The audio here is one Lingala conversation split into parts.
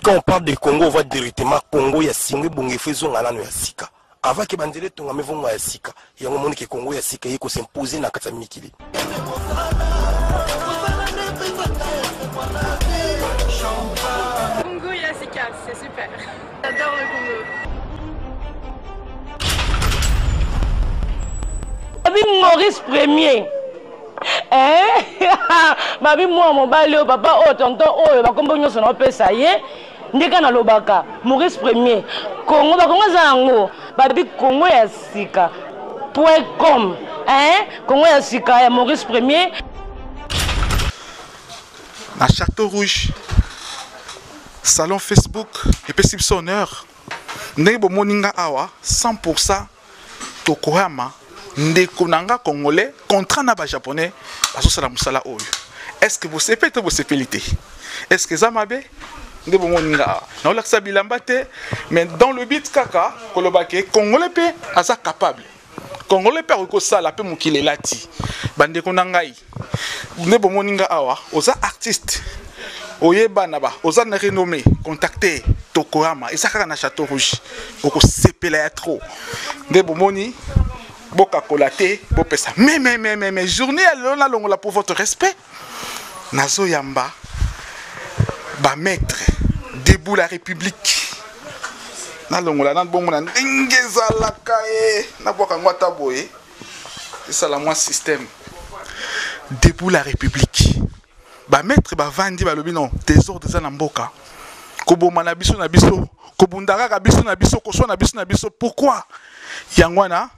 quand on parle de Congo, on voit directement Congo, il y a Singé, Bongé, Faison, Alano, il y a Sika. Avant que Bandele Tonga, mais vont à Sika. Il y a un moment que Congo, il y a Sika, il faut s'imposer dans Kata Mikili. Congo, il y a Sika, c'est super. J'adore le Congo. Maurice Premier. Babi moi mon balé papa oh tonton oh ba kombo nyoso na pesa ye ndeka na lobaka Maurice Premier Congo ba Congo zango babi Congo ya sika.com Congo ya sika ya Maurice Premier na Château Rouge salon Facebook et puis c'est honneur ndebo moninga awa 100% tokohama ndeko nanga congolais contrat na ba japonais basosala musala oyo. Est-ce que vous sepete vous sepelité? Est-ce que zamabe ndebo moninga na olaksa bilamba te mais dans le but kaka kolobake congolais pe aza capable congolais pe ko sala pe mukile lati bandeko nangai ndebo moninga awa oza artiste oyeba na ba oza na renommé contacter Tokohama ezaka na Château Rouge oko sepela ya trop ndebo moni boka kolaté bo pesa mais journée alona longola pour votre respect nazo yamba ba maître debout la République na longola na bongo na ngeza la kae na boka ngwata boye c'est la moi système debout la République ba maître ba vandi ba lobi non désordre za na mboka koboma na biso kobundaka ka biso na biso koso na biso pourquoi yangwana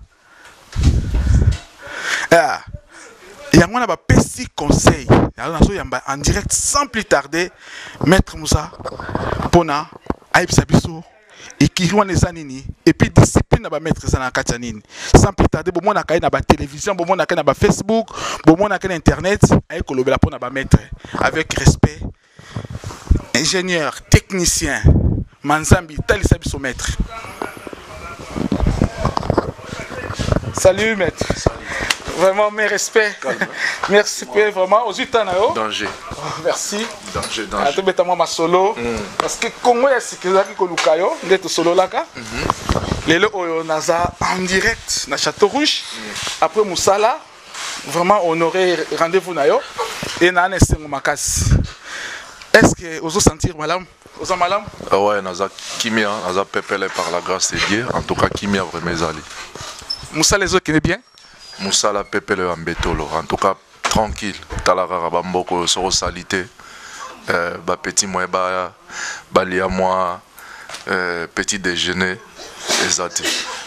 Yangwana ba pesi conseil en direct sans plus tarder maître Moussa pona aibisa biso et qui les anini et puis discipline ba maître ça na katanini sans plus tarder bon mona na ba télévision bon mona na ba Facebook bon mona na internet ay kolobela pona ba maître avec respect ingénieur technicien Manzambi talisa biso maître. Salut maître. Vraiment mes respects. Merci vraiment aux Utanao. Danger. Merci. Danger. À tout bêtement ma solo. Parce que Congo est sécurisé que Lukayo, d'être solo là ka. Lelo oyo naza en direct na Château Rouge. Après Moussala, vraiment honoré rendez-vous nayo et na nesengo makasi. Est-ce que vous sentir malam? Vous malam? Ah ouais, naza kimia, naza pepele par la grâce de Dieu. En tout cas kimia vraiment zali. Moussa les autres qui est bien? Moussa la pepele ambetolo. En tout cas tranquille. Talara bamboko soro salité. Ba petit moi ba lia moi petit déjeuner exact.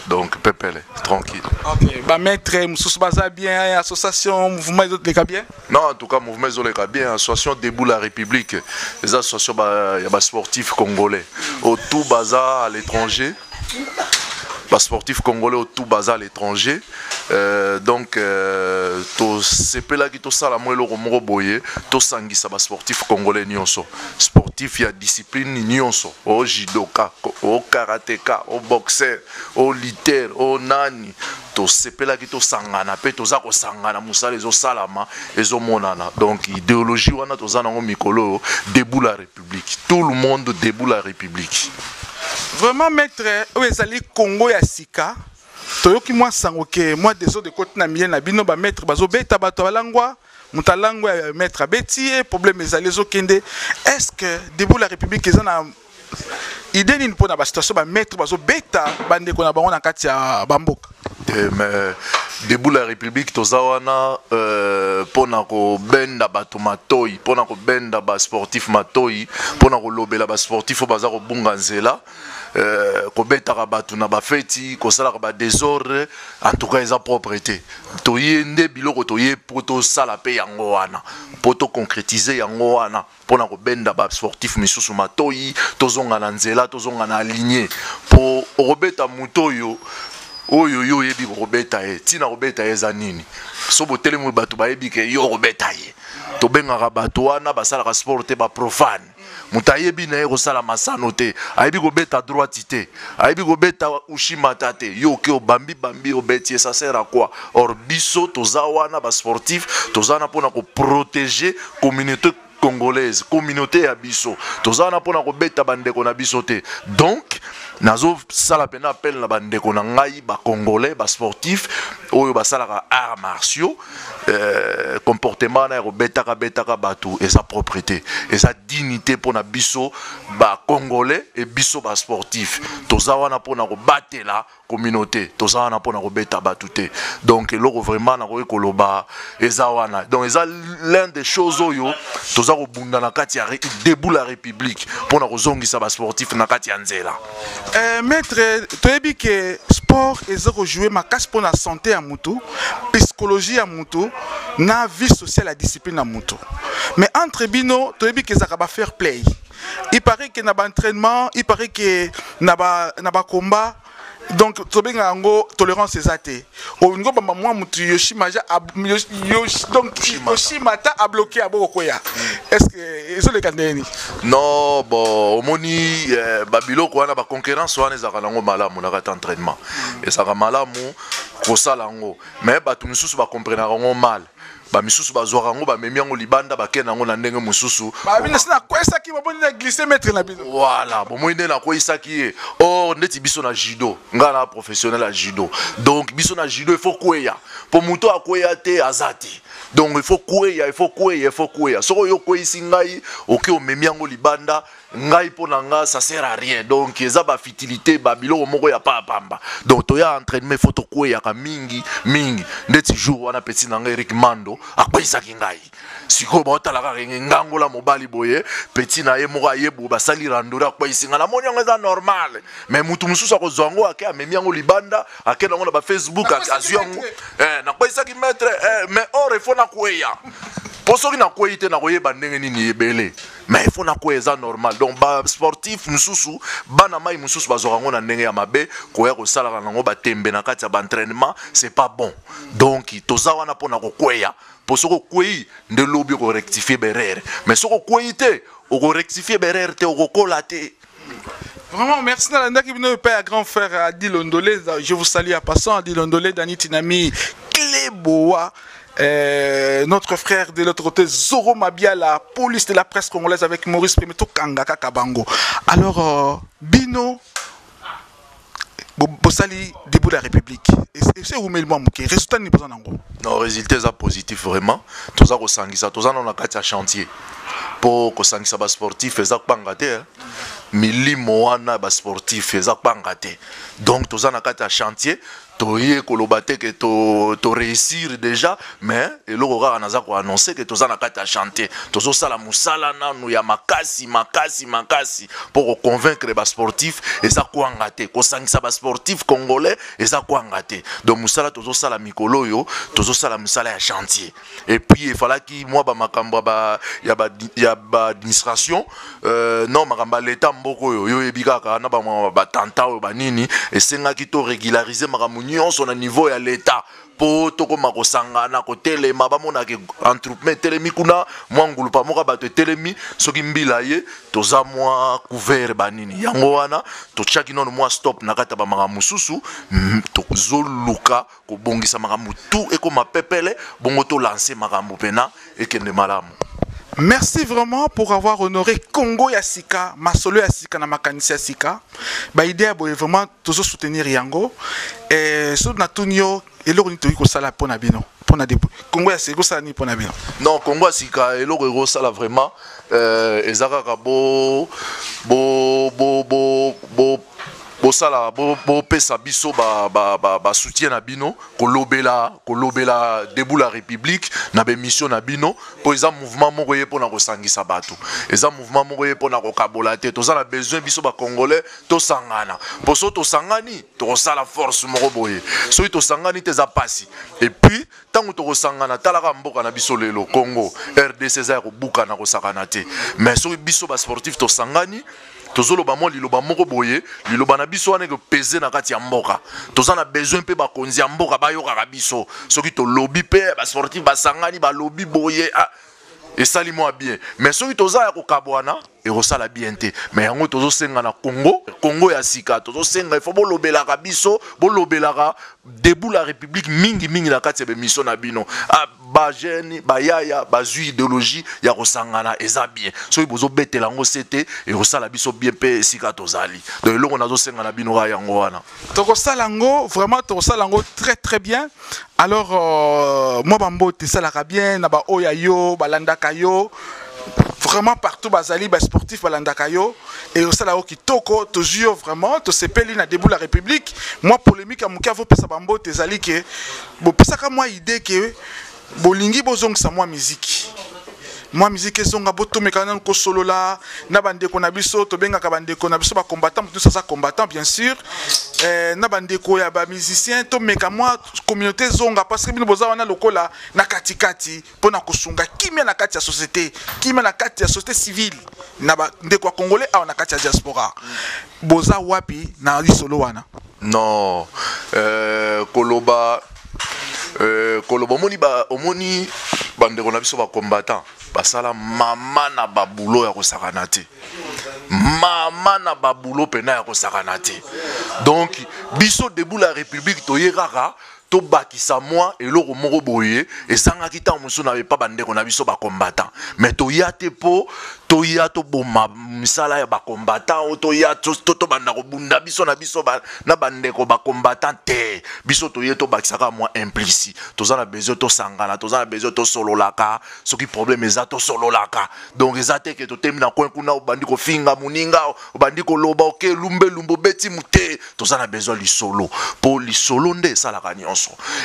Donc pepele tranquille. OK. Ba maître Moussous baza bien association mouvement les autres les bien? Non, en tout cas mouvement les autres bien association debout la République. Les associations ba ya ba sportifs congolais. Au tout bazar à l'étranger. Bas sportif congolais au tout bazar à l'étranger donc to sepela ki to sala mo eloko moko boye to sangisa bas sportif congolais nyonso sportif ya discipline nyonso o judoka o karatéka o boxeur o lutteur o nani to sepela ki to sangana pe to za ko sangana musala ezo salama ezo monana donc idéologie wana to za nango mikolo debout la République tout le monde debout la République. Vraiment maître ezali Congo ya sika toyoki mwa sangoke moi des autres de côté na mien na bino ba maître bazo beta bato balangwa mutalangwa maître abeti problème ezali zo kende est-ce que debout la République ezana idée ni pona ba situation ba maître bazo beta bande ko na bango na kati ya bamboka mais debout la République tozawana pona ko benda bato matoi pona ko benda ba sportif matoi pona ko lobela ba sportif baza ko bunga nzela ko betaka bato na ba feti ko sala ba désordre en tout cas eza propreté toyende biloko toye poto sala pe yango wana poto concrétiser yango wana pona ko benda ba sportif misusu matoi tozonga na nzela tozonga na aligné po robeta mutoyo oyo yo yebi robeta e tina robeta e zanini so botele mu bato ba yebi ke yo robeta e to benga bato wana basala ka sport te ba profane mutayebi na ko sala masano te ayebi ko beta droite te ayebi ko beta ushimata te yo ke bambi obeti ça sert à quoi or biso toza wana ba sportif toza na pona ko protéger congolaise communauté ya biso tozana pona ko beta bandeko na biso te donc nazo sala pena appel na bandeko na ngai ba congolais ba sportif oyo basalaka arts martiaux comportement na ko betaka batu et sa propreté et sa dignité pona biso ba congolais et biso ba sportif tozawana pona ko batela communauté tozawana pona ko beta batu te donc eloko vraiment na ko ekoloba ezawana donc eza l'un des choses oyo toza ko bunda na kati ya debout la république pona ko zongisa ba sportif na kati ya nzela. Maître, tu as dit que sport est jouer ma casse pour la santé à Moutou, psychologie à Moutou, na vie sociale à discipline à Moutou. Mais entre bino, tu as dit que ça va faire play. Il paraît que n'a pas entraînement, il paraît que n'a pas combat. Donc, tu as dit tolérance est athée. Au niveau de moi, Yoshimata a bloqué à Bokoya. Est-ce que c'est le cas de non, bon, au moni, Babilo, quoi, la concurrence, on est à la malamu, on a entraînement. Et ça va malamu, kosalango. Mais, bah, tout le monde va comprendre mal. Ba misusu bazwarango ba memiango libanda ba kenango na ndenge mususu ba bina sina kwesa ki baboni na glisser mettre na bino voilà bon moi na kwesa ki or ndeti biso na judo ngana professionnel à judo donc biso na judo il faut kweya pour muto akweya te azati donc il faut kweya soko yo kwesi ngai oki o memiango libanda ngai pona nga ça sert à rien donc eza ba futilité ba biloko moko ya pa pamba donc to ya entraînement faut to kweya ka mingi ndeti jour wana petit na Eric Mando akwisa kingai siko ba otalaka ngangola mobali boye petit na ye moko ayebu basali randora akwisa na moni ngeza normal mais mutu mususu akozwango ake amemiango libanda ake na ba Facebook azuango na kwisa ki mettre mais or il faut na kweya poso ki na kweyite na koyeba ndenge nini ebele mais il faut na kweza normal donc ba sportif mususu bana mai mususu bazorango na ndenge ya mabe koya ko sala nango ba tembe na kati ya ba entraînement c'est pas bon donc tozawa na pona ko kweya poso ko kweyi nde lobi ko rectifier berere mais soko kweyite o ko rectifier berere te o ko kolate. Vraiment, merci Nalanda qui vient de père grand frère Adi Londolé. Je vous salue à passant Adi Londolé, Dani Tinami, Cléboa. Notre frère de l'autre côté, Zoro Mabia, la police de la presse congolaise avec Maurice Primeto Kangaka Kabango. Alors, Bino, Bossali, debout de la République. Et c'est où Melmoa Mouké. Résultat n'est pas en gros. Non, résultat est positif vraiment. Tous à Kosangisa, tous à on a quatre chantier. Pour Kosangisa bas sportif, ezak pangate. Mili moana bas sportif, ezak pangate. Donc tous à on a quatre chantier. Toye kolobate que to réussir déjà mais eloko kaka naza ko annoncer que tozana kata chanter tozo sala musala nanu ya makasi pour convaincre ba sportif et ça ko ngate ko sangisa ba sportif congolais et ça ko ngate donc musala tozo sala mikolo yo tozo sala musala ya chantier et puis il fallait ki moi ba makambo ba ya ba administration non makamba l'état mboko yo ebikaka na ba tanta ba nini et senga ki to régulariser makambo on a niveau à l'état pour toko makosanga na ko telema ba mona ke entrepreneur telemi kuna mwangulu pa moka ba te telemi soki mbila ye toza mwa couvert banini yango wana to chaki non mwa stop na kata ba maka mususu to zoluka ko bongisa maka mutu e ko mapepele bongo to lancer maka mupena e kende malamu. Merci vraiment pour avoir honoré Congo Yassika, Masolo Yassika, Namakanisi Yassika. Bah idée est vraiment toujours soutenir Yango et sur Natunio et l'on est au sala pour Nabino. Pour Nabino. Congo Yassika ça ni pour Nabino. Non, Congo Yassika et l'on est au sala vraiment. Ezaka bo bosala bo pesa biso ba soutien na bino kolobela debout la république na be mission na bino po eza mouvement moko ye pona ko sangisa bato eza mouvement moko ye pona ko kabola te to za besoin biso ba congolais to sangana po so to sangani to sala force moko boye so to sangani te za pasi et puis tango to sangana talaka mboka na biso lelo Congo RDC za ko buka na ko sakana te mais so biso ba sportif to sangani tozolo ba mo liloba moko boye liloba na biso wana ke peser na kati ya mboka tozana besoin pe ba konzi ya mboka ba yoka biso soki to lobby pe ba sportif ba sangani ba lobby boye et sali moi bien mais soki toza ya ko kabwana et rosala bien te mais yango tozo senga na Congo ya sika tozo senga il faut bo lobela biso bo lobela debout la république mingi na kati ya mission na bino ba jeune ba yaya ba zui idéologie ya kosangana eza bien so ibozo betela ngo c'était et kosala biso bien pe sika tozali donc eloko nazo senga na bino ga yango wana tokosala ngo vraiment tokosala ngo très bien. Alors moi bambote salaka bien na ba oya yo balandaka yo vraiment partout bazali ba sportif balandaka yo et osala o kitoko to jio vraiment to sepeli na debout la République. Moi polémique à mukia vo pesa bambote ezali ke bo pesa ka moi idée ke bolingi bozongisa moi musique. Moi musique ezonga botomeka na ko solo la na bandeko na biso to benga ka bandeko na biso ba combattant tout ça combattant bien sûr na bandeko ya ba musicien to meka moi communauté zonga parce que bino boza wana lokola na katikati pona kusunga kimia na kati ya société kimia na kati ya société civile na ba ndeko congolais a na kati ya diaspora boza wapi na lisolo wana non koloba omoni bandeko na biso ba combattant basala mama na babulo ya kosakana te mama na babulo pena ya kosakana te donc biso debout la République toyekaka to bakisa moi eloko moko boye esangaki ta musu na pas bandeko na biso ba combattant mais toya te po toya to boma misala ya ba combattant o toya to banda ko bunda biso na bandeko ba combattant te biso toye to bakisaka moi implicite tozana besoin to sangana tozana besoin to sololaka soki problème eza to sololaka donc ezate ke to temi na coin kuna obandi ko finga muninga obandi ko loba oke lumbo beti mute tozana besoin li solo po li solo nde sala kanyo.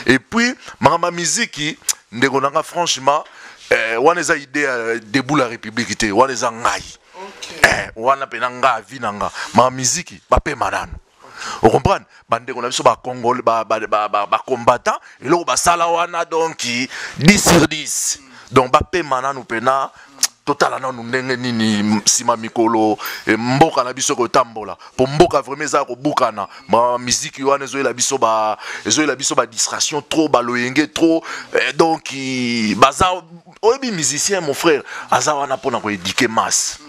Et puis, ma musique, ndeko franchement, wana eza idée debout la République te, wana eza ngai. Wana penanga vinanga, ma musique, ba pe manano. Vous comprenez? Bandeko na biso ba Congolais ba combattant, et là ba sala wana donc 10 sur 10. Donc ba pe manano pena total na ndenge nini sima mikolo mboka na biso ko tambola po mboka vraiment za ko bukana ma musique wana ezoela biso ba distraction trop baloyenge trop donc baza oyebi musicien mon frère aza wana pona ko éduquer masse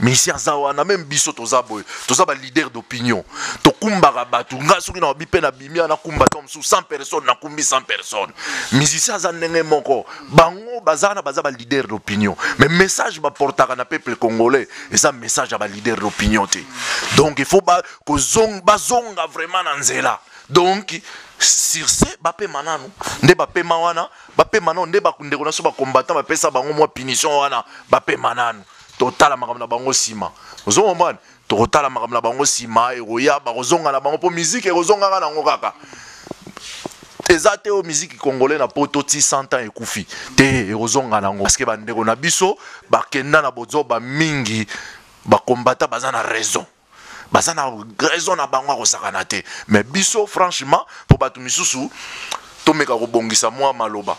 musicien aza wana même biso toza ba leader d'opinion to kumbaka batu nga soki na bipe na bimia na kumba tom sous 100 personnes na kumbi 100 personnes musicien aza ndenge moko bango baza ba leader d'opinion mais message ba portaka na peuple congolais et ça message à ba leader d'opinion te donc il faut ba ko zonga vraiment na nzela donc sur ce bape manano nde bape mawana bape manano nde bakundeko na so ba combattant ba pesa bango moi punition wana bape manano total makamna bango sima ozo mbana total makamna bango sima e roya ba kozonga na bango po musique e kozonga na ngo kaka ezate o musique congolais na poto ti 100 ans ekufi te e kozonga na ngo parce que bandeko na biso bakenda na bozo ba mingi ba combattant bazana raison na bango ko sakana te mais biso franchement pour batu misusu to meka ko bongisa moi maloba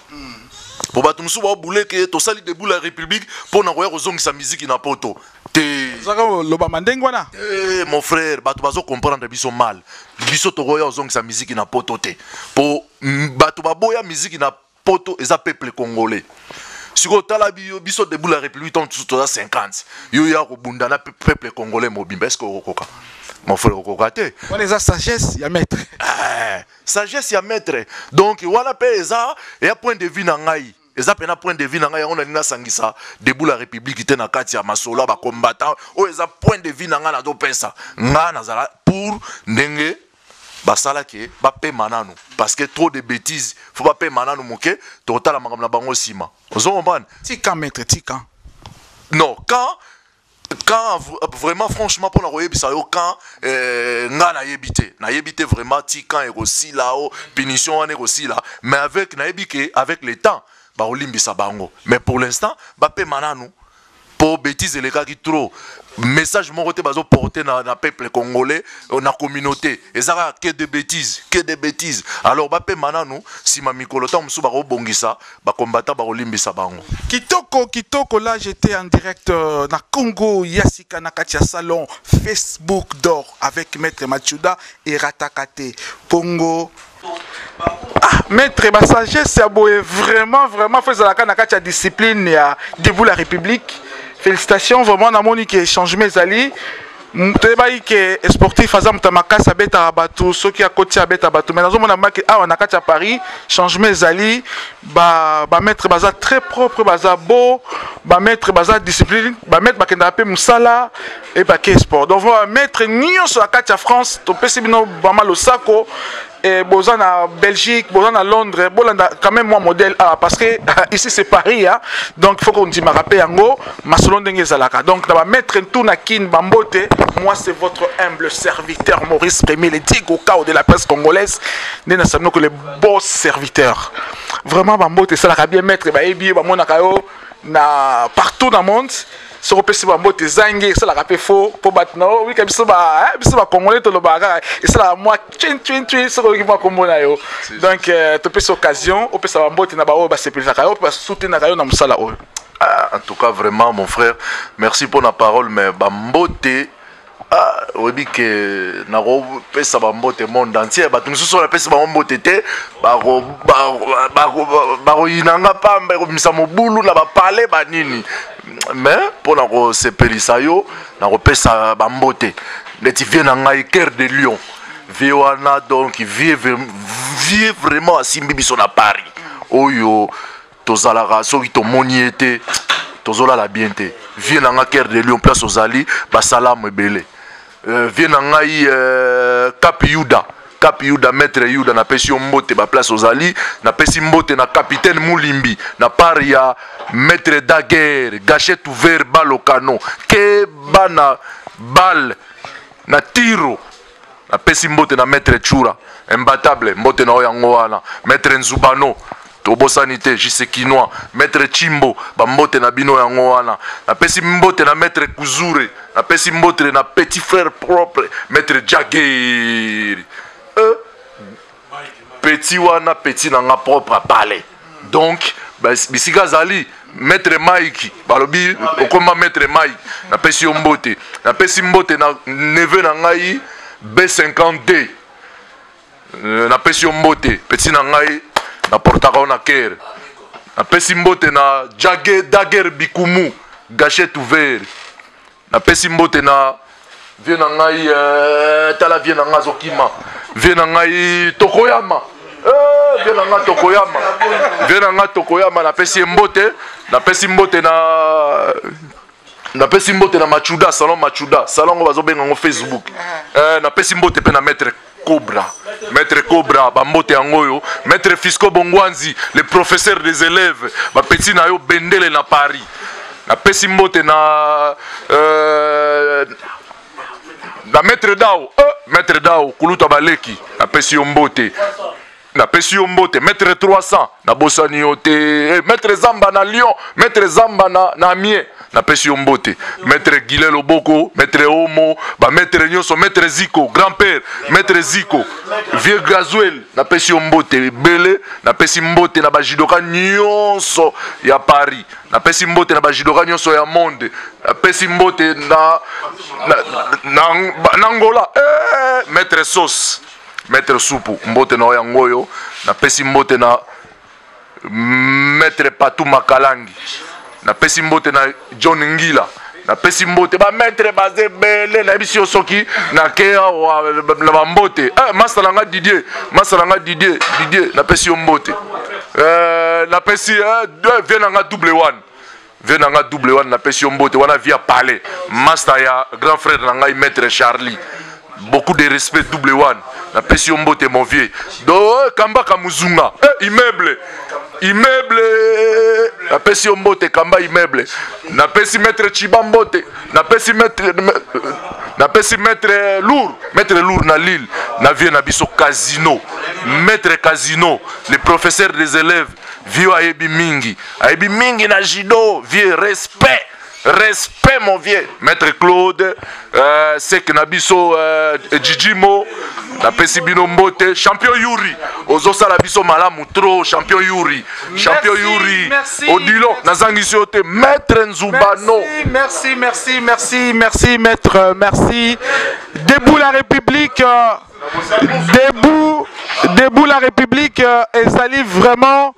pour batu misusu ba boule ke to sali debout la République pour na ko zongisa musique na poto te zaka loba mandengo wana mon frère batu bazo comprendre biso mal biso to ko zongisa musique na poto te pour batu baboya musique na poto eza peuple congolais. Si vous avez biso debout la République, on a 50. Yo ya ko bunda na peuple congolais mobile. Est-ce que vous koka? Mon frère kokate. On les a sagesse ya maître. Sagesse ya maître. Donc wana pe eza ya point de vue na ngai. Eza pena point de vue na ngai on a nina sangisa debout la République te na kati ya masola ba combattant. O eza point de vue na nga na do pesa. Nga na zala pour ndenge basala ke ba pe mananu parce que trop de bêtises faut pas pe mananu moke total la makamna bango sima ozo comprendre tika maître tika non quand vraiment franchement pour na koyebisa yo quand nga na yebite vraiment tika et aussi là punition wana aussi là mais avec na yebike avec le temps ba olimbisa bango mais pour l'instant ba pe mananu pour bêtises les gars qui trop message mon côté bazo porter na peuple congolais na communauté et ça que de bêtises alors ba pe mananu si ma mikolo ta musu ba ko bongisa ba combattant ba olimbisa bango kitoko là j'étais en direct na Congo Yasika na katia salon Facebook d'or avec maître Machuda et Ratakate Congo. Maître ma sagesse c'est vraiment faut la na katia discipline ya debout la République. Félicitations, vraiment, on a monique changement Zali. toyebai ke sportif aza moto makasi abetaka bato soki akoti abeta bato mais nazomona maki awa na kati ya Paris changement ezali bamaître baza très propre baza beau bamaître baza discipline bamaître bakendaka mpe mosala e bake sport donc bamaître nyonso na kati ya France topesi bino bama losako et boza na Belgique, boza na Londres, bolanda quand même moi modèle A parce que ici c'est Paris hein? Donc il faut qu'on dise ma rappel yango masolon ndenge ezalaka. Donc na ba mettre tout na kin bambote, moi c'est votre humble serviteur Maurice Premier le Diego Cao de la presse congolaise. Nena sabno que les beaux serviteurs. Vraiment bambote ça la bien mettre ba ebi ba mona kayo na partout dans le monde. Ce que c'est bambote zangi ça la rappel faux pour batno oui comme ça ba congolais to lo baga et ça la moi twin ce que va comme na yo donc tu peux cette occasion on peut ça bambote na ba o ba sepelisa kayo peut soutenir kayo na musala o. En tout cas vraiment mon frère merci pour la parole mais bambote on dit que na ro pesa bambote monde entier ba tout so la pesa bambote te ba inanga pamba ko misa mobulu na ba parler ba nini mais pour na ro sepelisa yo na ro pesa bambote neti vient na ngai cœur de lion viwana donc vie vraiment à Simbibiso na Paris oyo tozalaka soki to moni été tozola la bienté vient na ngai cœur de lion place aux ali ba salam ebele vient na ngai Cap Yuda maître Yuda na pesi mbote ba place aux ali na pesi mbote na capitaine Moulimbi na Paris ya maître Daguerre gâchette ouvert balle au canon ke bana balle na tiro na pesi mbote na maître Chura imbattable mbote na yango wana maître Nzubano tobosanité Jisekinois maître Chimbo ba mbote na bino yango wana na pesi mbote na maître Kuzure na pesi mbote na petit frère propre maître Jagger petit wana petit na nga propre à parler donc bisika zali maître Mike balobi okoma maître Mike na pesi mbote na pesi mbote na neveu na ngai B50D na pesi mbote petit na ngai na portaka na kere na pesi mbote na Daguerre Bikumu gâchette ouvert na pesi mbote na vie na ngai tala vie na nga zokima vie na ngai Tokoyama vie na nga Tokoyama vie na nga Tokoyama na pesi mbote na pesi mbote na pesi mbote na Machuda salon bazo benga ngo Facebook na pesi mbote pe na maître Cobra bambote yangoyo maître Fisco Bongwanzi le professeur des élèves ba petit na yo bendele na Paris na pesi mbote na maître Dao kuluta baleki na pesi mbote maître 300 na bosani yote maître Zamba na Lyon maître Zamba na Amiens na pesi mbote maître Guilel Oboko maître Omo ba maître Nyoso maître Zico grand-père maître Zico vieux Gazuel na pesi mbote bele na pesi mbote na ba judoka nyonso ya Paris na pesi mbote na ba judoka nyonso ya monde na pesi mbote na Angola maître Sauce maître Supu mbote na yangoyo na pesi mbote na maître Patou Makalangi na pesi mbote na John Ngila na pesi mbote ba maître bazé bele na biso soki na kea na bambote masalanga Didier na pesi mbote na pesi venanga double one na pesi mbote wana via palais master ya grand frère na ngai maître Charlie beaucoup de respect double one na pesi mbote mon vieux do kamba kamuzunga immeuble na pesi mbote kamba immeuble na pesi maître Chibambote na pesi maître lourd na Lille na vie na biso casino maître casino le professeur des élèves vieux ayebi mingi na judo vieux respect mon vieux maître Claude Sek Nabiso Jijimo na pesi bino mbote champion Yuri ozosala biso malamu trop champion Yuri Odilo nazangi sote maître Nzubano merci maître merci debout la République debout la République ezali vraiment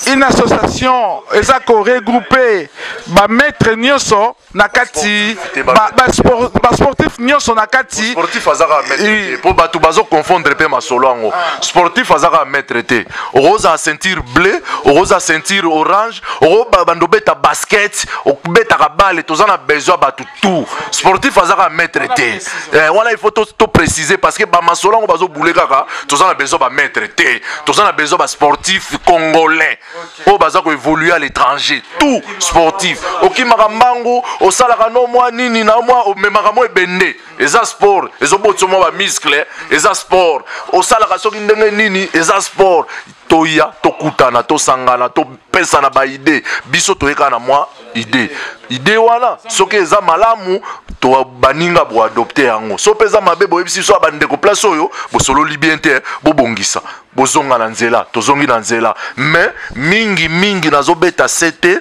une association eza ko regrouper ba maître nyonso na kati ba sportif nyonso na kati sportif azaka maître pour batu bazo confondre pe masolo ngo sportif azaka maître te roza ceinture bleu roza ceinture orange roba bando beta basket beta ka balle tozana besoin batu tout sportif azaka maître te voilà il faut tout préciser parce que ba masolo ngo bazo boule kaka tozana besoin ba maître te tozana besoin ba sportif congolais o baza ko évoluer à l'étranger tout sportif okimaka mbangu osalaka no mwa nini na mwa omemaka mo ebende eza sport ezobotso mo ba muscle eza sport osalaka soki ndenge nini eza sport toya tokutana tosangana topesana ba idée biso toyeka na mwa idée wana soki eza malamu to baninga bo adopter yango so peza mabe boyebisi so abandeko place oyo bosolo libien te bobongisa bozonga na nzela tozongi na nzela mais mingi nazobeta sete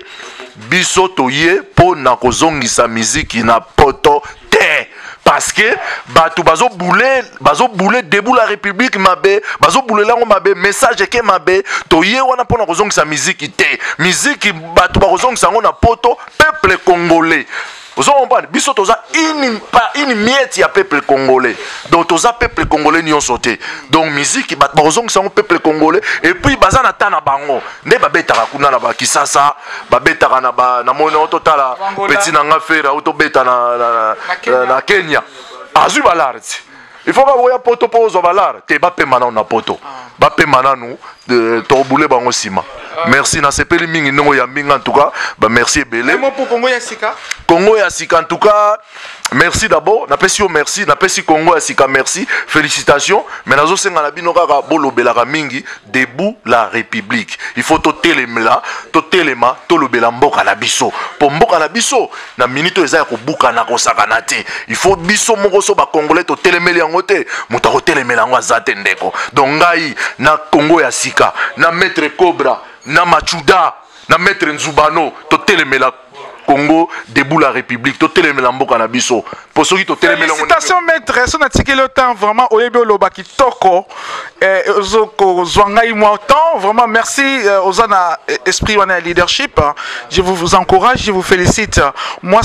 biso toye po na kozongisa miziki na poto te parce que batu bazo boule debout la république mabe bazo boule lango mabe message ke mabe toye wana po na kozongisa miziki te miziki batu ba kozongisa ngo na poto peuple congolais. Vous comprenez? Biso toza une miette ya peuple congolais. Donc toza peuple congolais ni on sauté. Donc musique bat bazong sango peuple congolais et puis bazana tana bango. Ne ba beta kuna na ba kisasa, ba beta na ba na mono totala petit na ngafera auto beta na Kenya. Azu balarti. Il faut pas voir poto pozo balar. Te ba pe mana na poto. Ba pe mana nous de toboule bango sima. Merci na sepeli mingi nongo ya mingi en tout cas. Bah merci belé. Un mot pour Congo ya Sika. Congo ya Sika en tout cas. Merci d'abord. Napesi yo merci. Napesi Congo ya Sika merci. Félicitations. Mais nazo senga na bino kaka bolo belaka mingi debout la République. Il faut to telemela, to telema, to lobela mboka na biso. Po mboka na biso na minito eza ko buka na ko sakana te. Il faut biso moko so ba congolais to telemeli yango te. Muta ko telemela yango azate ndeko. Donc ngai na Congo ya Sika, na maître Cobra, na Machuda, na maître Nzubano, to telemela Congo debout la République, to telemela mboka na biso. Pour ceux qui to telemela ngo. Félicitations maître, son a tiqué le temps vraiment au yebe loba ki toko ozoko zwangai moi temps vraiment merci aux ana esprit wana leadership. Je vous encourage, je vous félicite. Moi